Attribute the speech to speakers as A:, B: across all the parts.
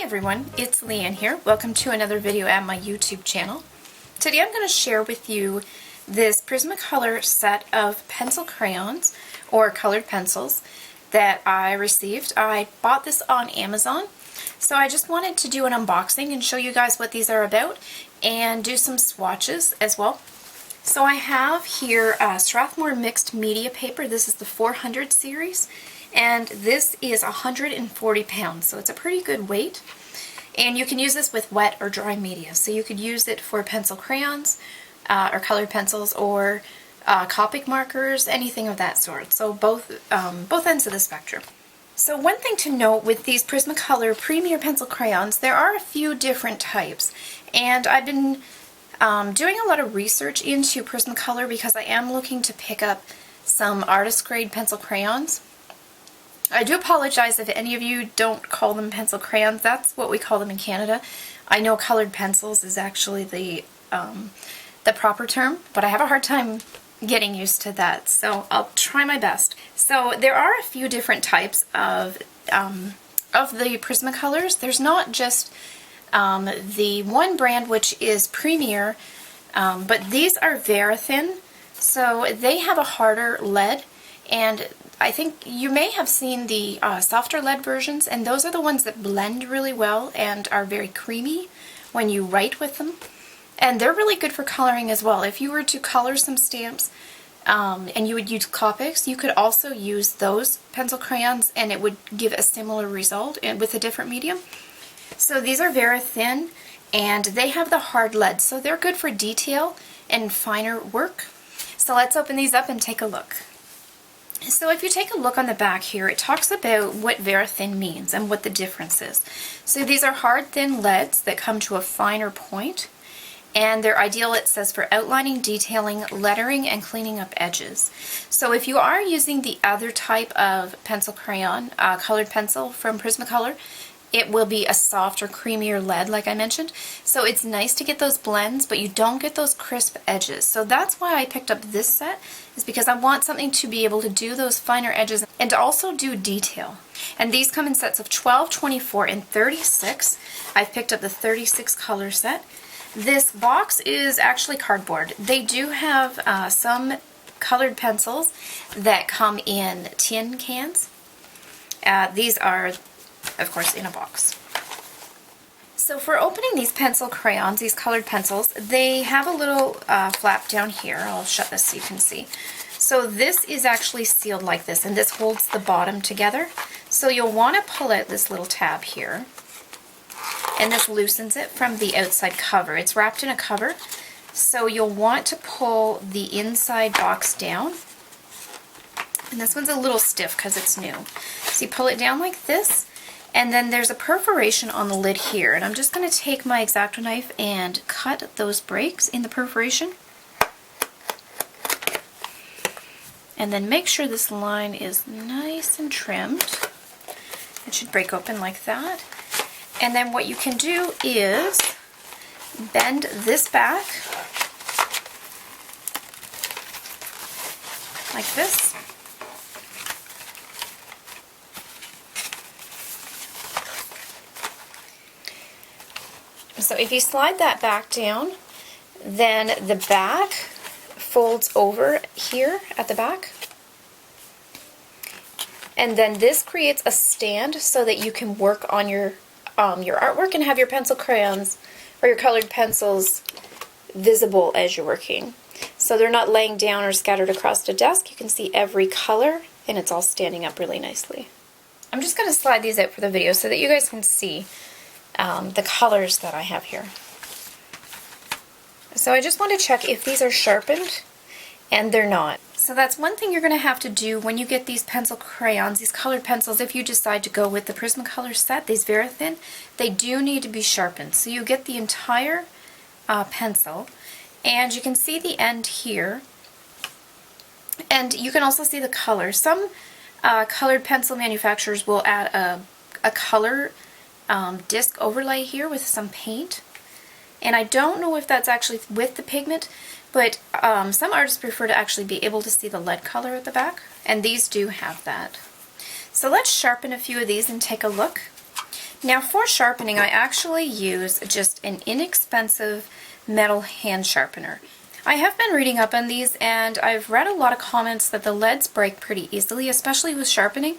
A: everyone, it's Leanne here. Welcome to another video at my YouTube channel. Today I'm going to share with you this Prismacolor set of pencil crayons or colored pencils that I received. I bought this on Amazon, so I just wanted to do an unboxing and show you guys what these are about and do some swatches as well. So I have here Strathmore mixed media paper. This is the 400 series. And this is 140 pounds, so it's a pretty good weight. And you can use this with wet or dry media. So you could use it for pencil crayons, or colored pencils, or Copic markers, anything of that sort. So both ends of the spectrum. So one thing to note with these Prismacolor Premier Pencil Crayons, there are a few different types. And I've been doing a lot of research into Prismacolor because I am looking to pick up some artist grade pencil crayons. I do apologize if any of you don't call them pencil crayons. That's what we call them in Canada. I know colored pencils is actually the proper term, but I have a hard time getting used to that, so I'll try my best. So there are a few different types of the Prismacolors. There's not just the one brand, which is Premier, but these are Verithin. So they have a harder lead, and I think you may have seen the softer lead versions, and those are the ones that blend really well and are very creamy when you write with them. And they're really good for coloring as well. If you were to color some stamps and you would use Copics, you could also use those pencil crayons and it would give a similar result and with a different medium. So these are Verithin, and they have the hard lead, so they're good for detail and finer work. So let's open these up and take a look. So if you take a look on the back here, it talks about what Verithin means and what the difference is. So these are hard, thin leads that come to a finer point, and they're ideal, it says, for outlining, detailing, lettering, and cleaning up edges. So if you are using the other type of pencil crayon, colored pencil from Prismacolor, it will be a softer, creamier lead, like I mentioned. So it's nice to get those blends, but you don't get those crisp edges. So that's why I picked up this set, is because I want something to be able to do those finer edges and also do detail. And these come in sets of 12, 24, and 36. I've picked up the 36 color set. This box is actually cardboard. They do have some colored pencils that come in tin cans. These are, of course, in a box. So for opening these pencil crayons, these colored pencils, they have a little flap down here. I'll shut this so you can see. So this is actually sealed like this, and this holds the bottom together. So you'll want to pull out this little tab here, and this loosens it from the outside cover. It's wrapped in a cover, so you'll want to pull the inside box down. And this one's a little stiff because it's new. So you pull it down like this, and then there's a perforation on the lid here, and I'm just going to take my X-Acto knife and cut those breaks in the perforation. And then make sure this line is nice and trimmed. It should break open like that. And then what you can do is bend this back like this. So if you slide that back down, then the back folds over here at the back. And then this creates a stand so that you can work on your artwork and have your pencil crayons or your colored pencils visible as you're working. So they're not laying down or scattered across the desk. You can see every color and it's all standing up really nicely. I'm just going to slide these out for the video so that you guys can see the colors that I have here. So I just want to check if these are sharpened, and they're not. So that's one thing you're going to have to do when you get these pencil crayons, these colored pencils. If you decide to go with the Prismacolor set, these Verithin, they do need to be sharpened. So you get the entire pencil, and you can see the end here, and you can also see the color. Some colored pencil manufacturers will add a color disc overlay here with some paint, and I don't know if that's actually with the pigment, but some artists prefer to actually be able to see the lead color at the back, and these do have that. So let's sharpen a few of these and take a look. Now for sharpening, I actually use just an inexpensive metal hand sharpener. I have been reading up on these, and I've read a lot of comments that the leads break pretty easily, especially with sharpening,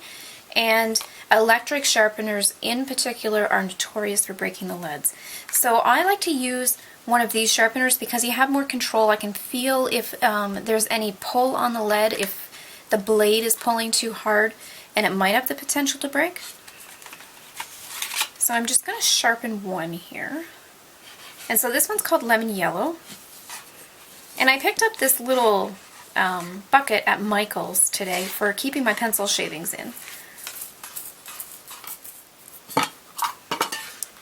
A: and electric sharpeners in particular are notorious for breaking the leads. So I like to use one of these sharpeners because you have more control. I can feel if there's any pull on the lead, if the blade is pulling too hard, and it might have the potential to break. So I'm just going to sharpen one here. And so this one's called Lemon Yellow. And I picked up this little bucket at Michael's today for keeping my pencil shavings in.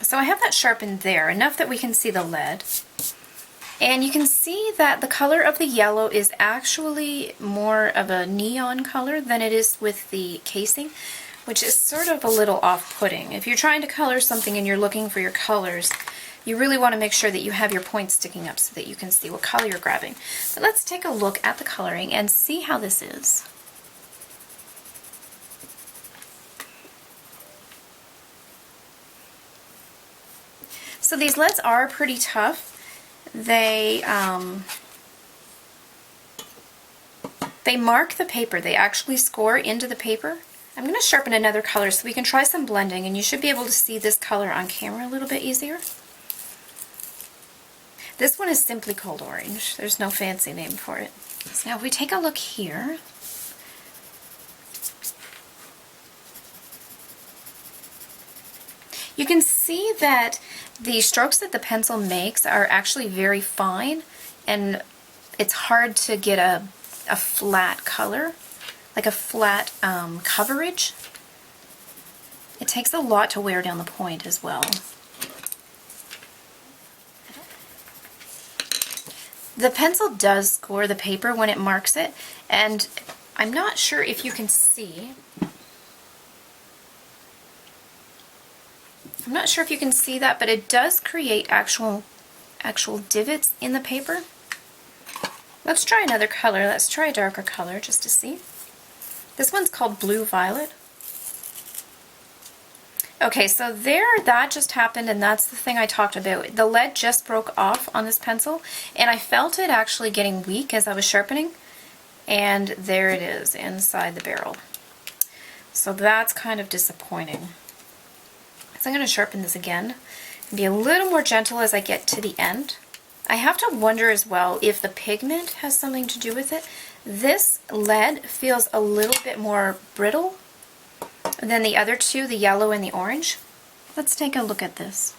A: So I have that sharpened there, enough that we can see the lead. And you can see that the color of the yellow is actually more of a neon color than it is with the casing, which is sort of a little off-putting. If you're trying to color something and you're looking for your colors, you really want to make sure that you have your points sticking up so that you can see what color you're grabbing. But let's take a look at the coloring and see how this is. So these leads are pretty tough. They mark the paper. They actually score into the paper. I'm going to sharpen another color so we can try some blending, and you should be able to see this color on camera a little bit easier. This one is simply called orange. There's no fancy name for it. So now if we take a look here, you can see that the strokes that the pencil makes are actually very fine, and it's hard to get a flat color, like a flat coverage. It takes a lot to wear down the point as well. The pencil does score the paper when it marks it, and I'm not sure if you can see. I'm not sure if you can see that, but it does create actual divots in the paper. Let's try another color. Let's try a darker color just to see. This one's called Blue Violet. Okay, so that just happened, and that's the thing I talked about. The lead just broke off on this pencil, and I felt it actually getting weak as I was sharpening, and there it is inside the barrel. So that's kind of disappointing. So I'm going to sharpen this again and be a little more gentle as I get to the end. I have to wonder as well if the pigment has something to do with it. This lead feels a little bit more brittle than the other two, the yellow and the orange. Let's take a look at this.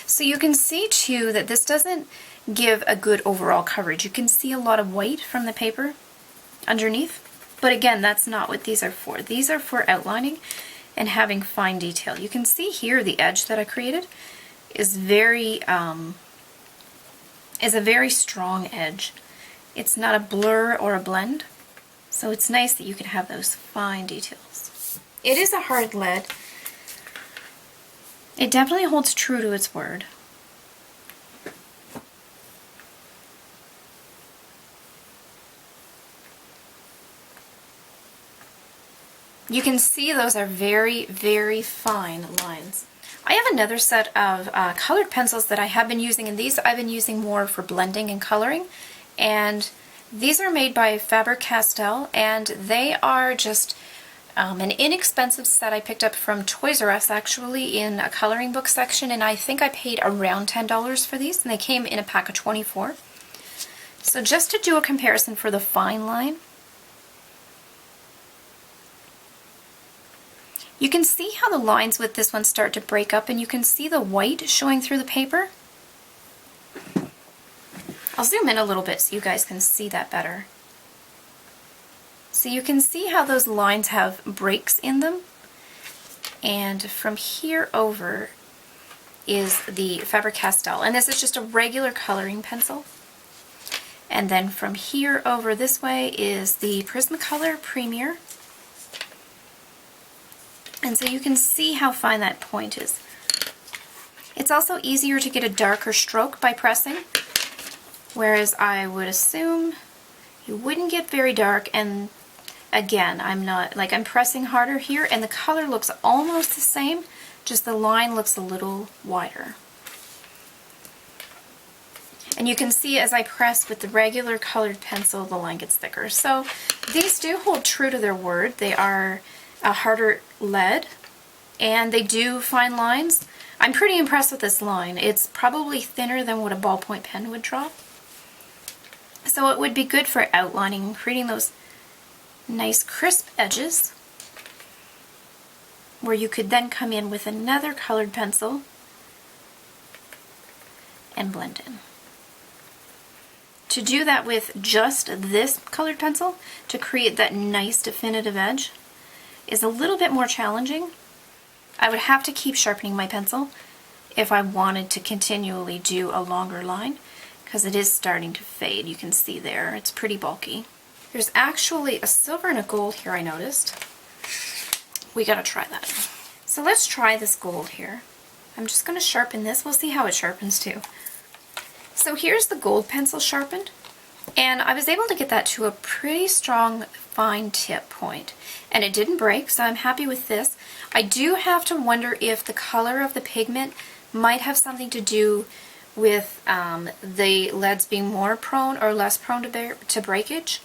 A: So you can see too that this doesn't give a good overall coverage. You can see a lot of white from the paper underneath, but again, that's not what these are for. These are for outlining and having fine detail. You can see here the edge that I created is a very strong edge. It's not a blur or a blend, so it's nice that you can have those fine details. It is a hard lead. It definitely holds true to its word. You can see those are very, very fine lines. I have another set of colored pencils that I have been using, and these I've been using more for blending and coloring. And these are made by Faber-Castell, and they are just an inexpensive set I picked up from Toys R Us actually in a coloring book section, and I think I paid around $10 for these, and they came in a pack of 24. So just to do a comparison for the fine line, you can see how the lines with this one start to break up, and you can see the white showing through the paper. I'll zoom in a little bit so you guys can see that better. So you can see how those lines have breaks in them, and from here over is the Faber-Castell, and this is just a regular coloring pencil. And then from here over this way is the Prismacolor Premier. And so you can see how fine that point is. It's also easier to get a darker stroke by pressing, whereas I would assume you wouldn't get very dark, and Again, I'm pressing harder here, and the color looks almost the same, just the line looks a little wider. And you can see as I press with the regular colored pencil, the line gets thicker. So these do hold true to their word. They are a harder lead, and they do fine lines. I'm pretty impressed with this line. It's probably thinner than what a ballpoint pen would draw. So it would be good for outlining, creating those nice crisp edges, where you could then come in with another colored pencil and blend in. To do that with just this colored pencil, to create that nice definitive edge, is a little bit more challenging. I would have to keep sharpening my pencil if I wanted to continually do a longer line, because it is starting to fade. You can see there, it's pretty bulky. There's actually a silver and a gold here, I noticed. We gotta try that. So let's try this gold here. I'm just gonna sharpen this. We'll see how it sharpens too. So here's the gold pencil sharpened, and I was able to get that to a pretty strong fine tip point, and it didn't break, so I'm happy with this. I do have to wonder if the color of the pigment might have something to do with the leads being more prone or less prone to breakage.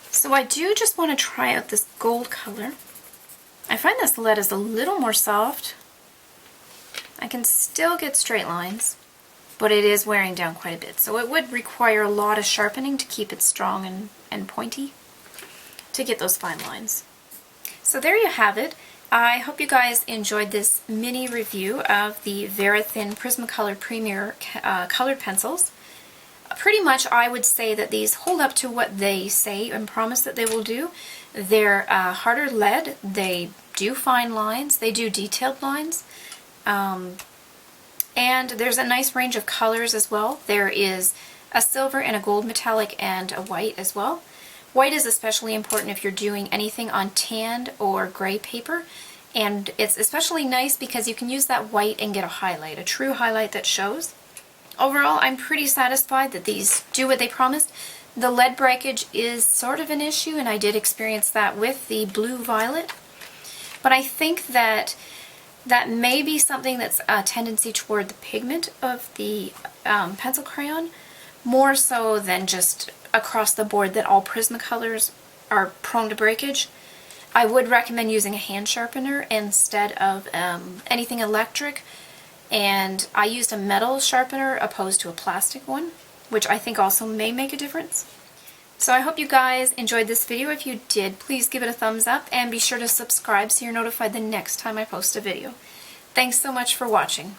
A: So I do just want to try out this gold color. I find this lead is a little more soft. I can still get straight lines, but it is wearing down quite a bit. So it would require a lot of sharpening to keep it strong and pointy to get those fine lines. So there you have it. I hope you guys enjoyed this mini review of the Verithin Prismacolor Premier colored pencils. Pretty much I would say that these hold up to what they say and promise that they will do. They're harder lead, they do fine lines, they do detailed lines, and there's a nice range of colors as well. There is a silver and a gold metallic and a white as well. White is especially important if you're doing anything on tanned or gray paper, and it's especially nice because you can use that white and get a highlight, a true highlight that shows. Overall, I'm pretty satisfied that these do what they promised. The lead breakage is sort of an issue, and I did experience that with the blue violet, but I think that that may be something that's a tendency toward the pigment of the pencil crayon, more so than just across the board that all Prismacolors are prone to breakage. I would recommend using a hand sharpener instead of anything electric, and I used a metal sharpener opposed to a plastic one, which I think also may make a difference. So I hope you guys enjoyed this video. If you did, please give it a thumbs up and be sure to subscribe so you're notified the next time I post a video. Thanks so much for watching.